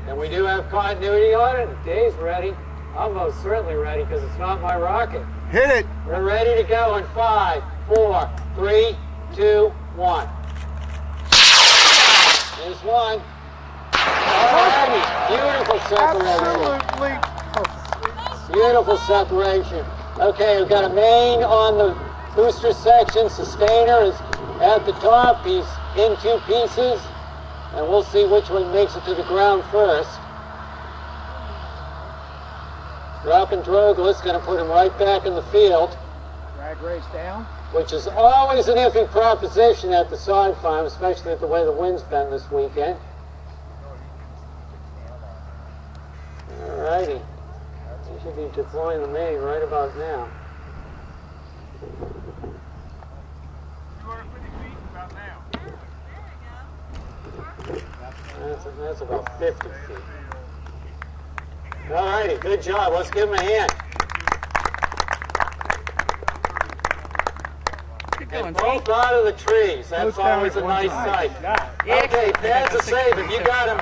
And we do have continuity on it. Dave's ready. I'm most certainly ready because it's not my rocket. Hit it. We're ready to go in 5, 4, 3, 2, 1. There's one. Alrighty. Beautiful separation. Absolutely perfect. Beautiful separation. Okay, we've got a main on the booster section. Sustainer is at the top. He's in 2 pieces. And we'll see which one makes it to the ground first. Dropping Drogel's going to put him right back in the field. Drag race down. Which is always an iffy proposition at the sod farm, especially with the way the wind's been this weekend. Alrighty. You should be deploying the main right about now. 250 feet about now. That's about 50 feet. Alrighty, good job. Let's give him a hand. And both out of the trees. That's always a nice sight. Okay, pads are safe. If you got him,